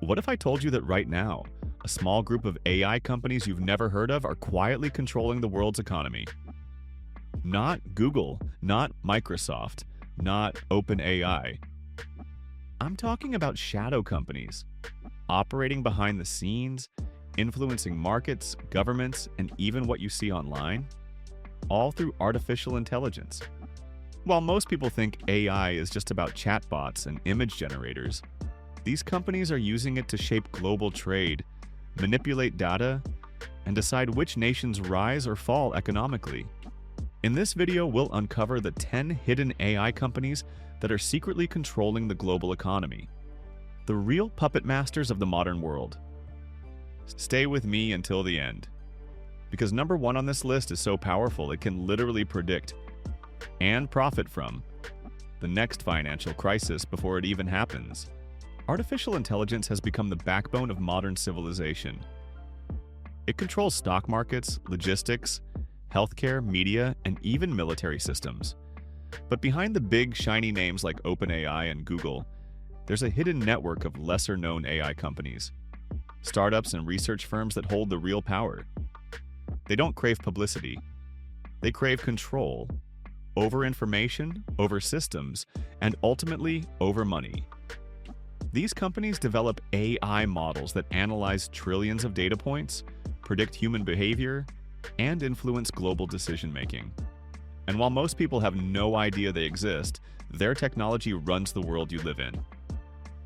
What if I told you that right now, a small group of AI companies you've never heard of are quietly controlling the world's economy? Not Google, not Microsoft, not OpenAI. I'm talking about shadow companies, operating behind the scenes, influencing markets, governments, and even what you see online, all through artificial intelligence. While most people think AI is just about chatbots and image generators, these companies are using it to shape global trade, manipulate data, and decide which nations rise or fall economically. In this video, we'll uncover the 10 hidden AI companies that are secretly controlling the global economy. The real puppet masters of the modern world. Stay with me until the end, because number 1 on this list is so powerful it can literally predict and profit from the next financial crisis before it even happens. Artificial intelligence has become the backbone of modern civilization. It controls stock markets, logistics, healthcare, media, and even military systems. But behind the big, shiny names like OpenAI and Google, there's a hidden network of lesser-known AI companies, startups and research firms that hold the real power. They don't crave publicity. They crave control over information, over systems, and ultimately over money. These companies develop AI models that analyze trillions of data points, predict human behavior, and influence global decision-making. And while most people have no idea they exist, their technology runs the world you live in.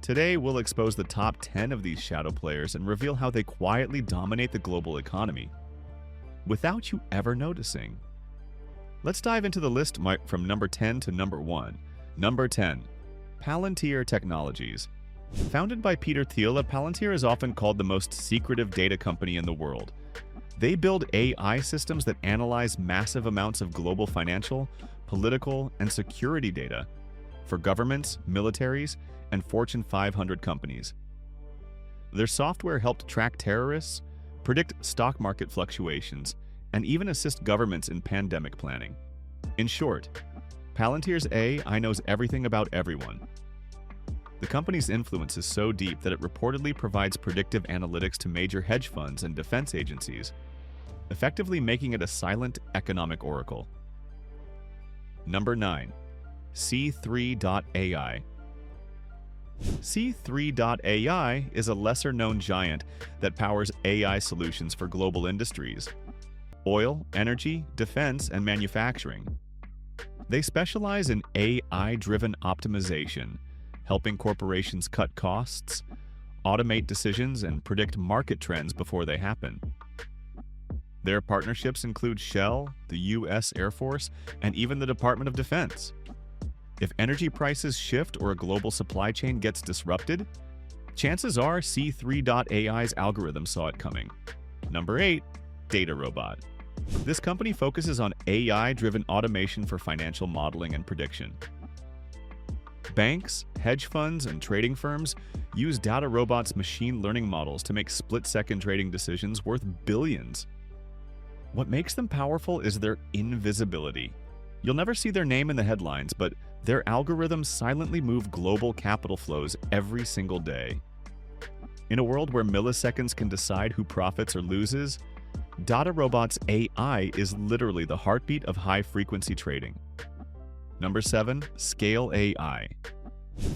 Today, we'll expose the top 10 of these shadow players and reveal how they quietly dominate the global economy without you ever noticing. Let's dive into the list from number 10 to number 1. Number 10. Palantir Technologies. Founded by Peter Thiel, Palantir is often called the most secretive data company in the world. They build AI systems that analyze massive amounts of global financial, political, and security data for governments, militaries, and Fortune 500 companies. Their software helped track terrorists, predict stock market fluctuations, and even assist governments in pandemic planning. In short, Palantir's AI knows everything about everyone. The company's influence is so deep that it reportedly provides predictive analytics to major hedge funds and defense agencies, effectively making it a silent economic oracle. Number 9. C3.ai. C3.ai is a lesser-known giant that powers AI solutions for global industries: oil, energy, defense, and manufacturing. They specialize in AI-driven optimization, helping corporations cut costs, automate decisions, and predict market trends before they happen. Their partnerships include Shell, the U.S. Air Force, and even the Department of Defense. If energy prices shift or a global supply chain gets disrupted, chances are C3.ai's algorithm saw it coming. Number 8. DataRobot. This company focuses on AI-driven automation for financial modeling and prediction. Banks, hedge funds, and trading firms use DataRobot's machine learning models to make split-second trading decisions worth billions. What makes them powerful is their invisibility. You'll never see their name in the headlines, but their algorithms silently move global capital flows every single day. In a world where milliseconds can decide who profits or loses, DataRobot's AI is literally the heartbeat of high-frequency trading. Number 7. Scale AI.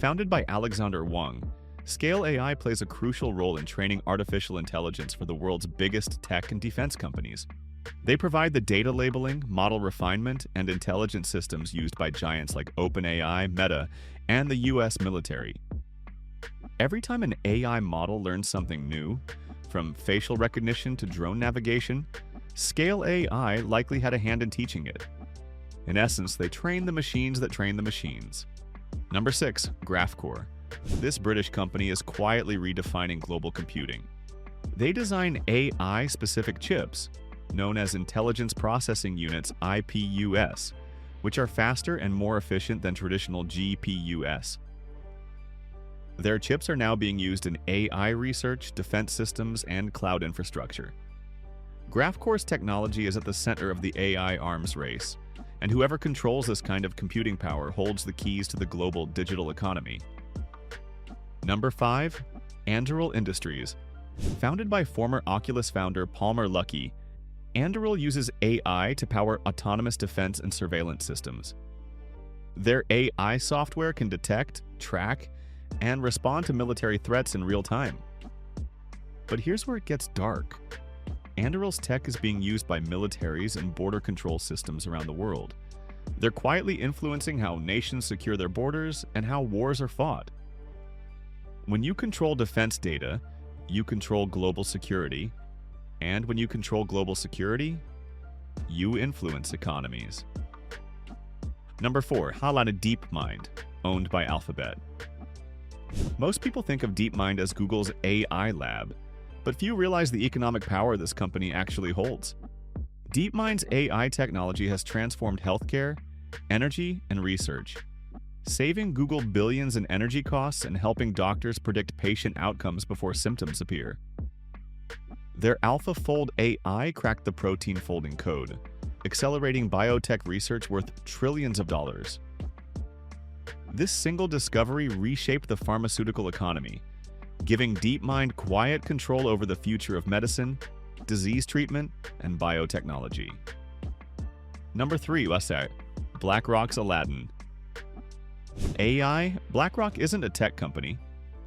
Founded by Alexander Wang, Scale AI plays a crucial role in training artificial intelligence for the world's biggest tech and defense companies. They provide the data labeling, model refinement, and intelligence systems used by giants like OpenAI, Meta, and the US military. Every time an AI model learns something new, from facial recognition to drone navigation, Scale AI likely had a hand in teaching it. In essence, they train the machines that train the machines. Number 6. Graphcore. This British company is quietly redefining global computing. They design AI-specific chips, known as Intelligence Processing Units (IPUs), which are faster and more efficient than traditional GPUs. Their chips are now being used in AI research, defense systems, and cloud infrastructure. Graphcore's technology is at the center of the AI arms race, and whoever controls this kind of computing power holds the keys to the global digital economy. Number 5. Anduril Industries. Founded by former Oculus founder Palmer Luckey, Anduril uses AI to power autonomous defense and surveillance systems. Their AI software can detect, track, and respond to military threats in real time. But here's where it gets dark. Anduril's tech is being used by militaries and border control systems around the world. They're quietly influencing how nations secure their borders and how wars are fought. When you control defense data, you control global security. And when you control global security, you influence economies. Number 4, how about DeepMind, owned by Alphabet? Most people think of DeepMind as Google's AI lab, but few realize the economic power this company actually holds. DeepMind's AI technology has transformed healthcare, energy, and research, saving Google billions in energy costs and helping doctors predict patient outcomes before symptoms appear. Their AlphaFold AI cracked the protein folding code, accelerating biotech research worth trillions of dollars. This single discovery reshaped the pharmaceutical economy, giving DeepMind quiet control over the future of medicine, disease treatment, and biotechnology. Number 3, BlackRock's Aladdin. BlackRock isn't a tech company.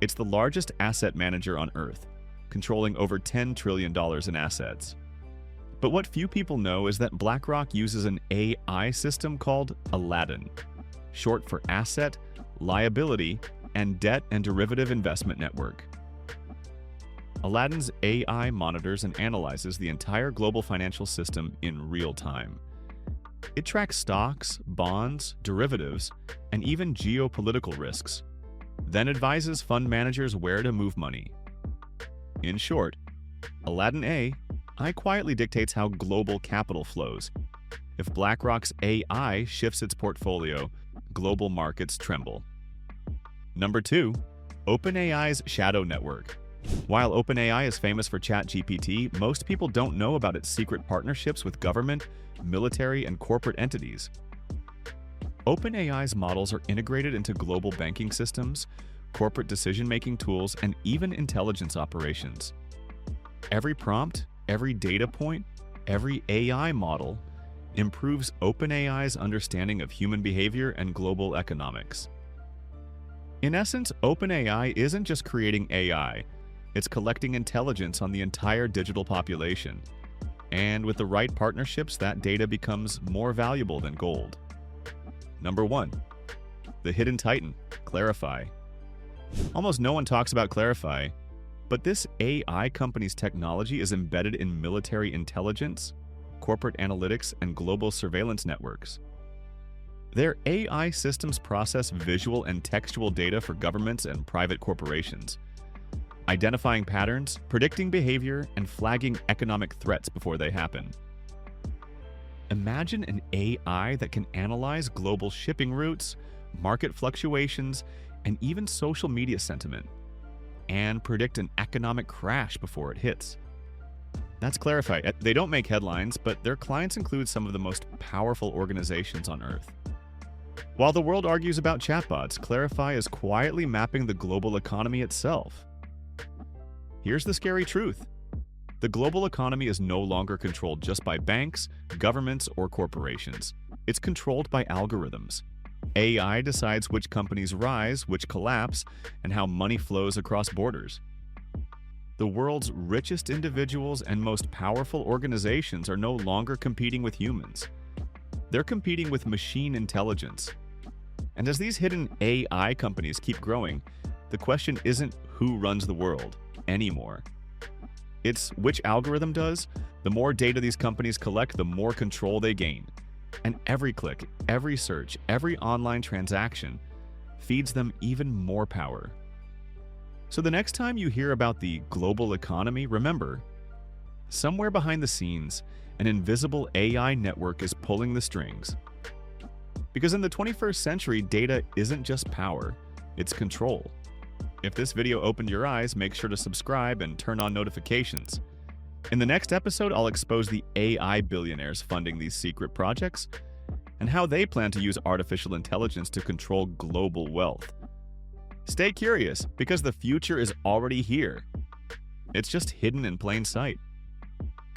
It's the largest asset manager on Earth, controlling over $10 trillion in assets. But what few people know is that BlackRock uses an AI system called Aladdin, short for Asset, Liability, and Debt and Derivative Investment Network. Aladdin's AI monitors and analyzes the entire global financial system in real time. It tracks stocks, bonds, derivatives, and even geopolitical risks, then advises fund managers where to move money. In short, Aladdin AI quietly dictates how global capital flows. If BlackRock's AI shifts its portfolio, global markets tremble. Number 2, OpenAI's Shadow Network. While OpenAI is famous for ChatGPT, most people don't know about its secret partnerships with government, military, and corporate entities. OpenAI's models are integrated into global banking systems, corporate decision-making tools, and even intelligence operations. Every prompt, every data point, every AI model improves OpenAI's understanding of human behavior and global economics. In essence, OpenAI isn't just creating AI, it's collecting intelligence on the entire digital population. And with the right partnerships, that data becomes more valuable than gold. Number 1, the hidden titan, Clarify. Almost no one talks about Clarify, but this AI company's technology is embedded in military intelligence, corporate analytics, and global surveillance networks. Their AI systems process visual and textual data for governments and private corporations, identifying patterns, predicting behavior, and flagging economic threats before they happen. Imagine an AI that can analyze global shipping routes, market fluctuations, and even social media sentiment, and predict an economic crash before it hits. That's Clarify. They don't make headlines, but their clients include some of the most powerful organizations on Earth. While the world argues about chatbots, Clarify is quietly mapping the global economy itself. Here's the scary truth. The global economy is no longer controlled just by banks, governments, or corporations. It's controlled by algorithms. AI decides which companies rise, which collapse, and how money flows across borders. The world's richest individuals and most powerful organizations are no longer competing with humans. They're competing with machine intelligence. And as these hidden AI companies keep growing, the question isn't who runs the world anymore. It's which algorithm does. The more data these companies collect, the more control they gain. And every click, every search, every online transaction feeds them even more power. So the next time you hear about the global economy, remember, somewhere behind the scenes, an invisible AI network is pulling the strings. Because in the 21st century, data isn't just power, it's control. If this video opened your eyes, make sure to subscribe and turn on notifications. In the next episode, I'll expose the AI billionaires funding these secret projects and how they plan to use artificial intelligence to control global wealth. Stay curious because the future is already here. It's just hidden in plain sight.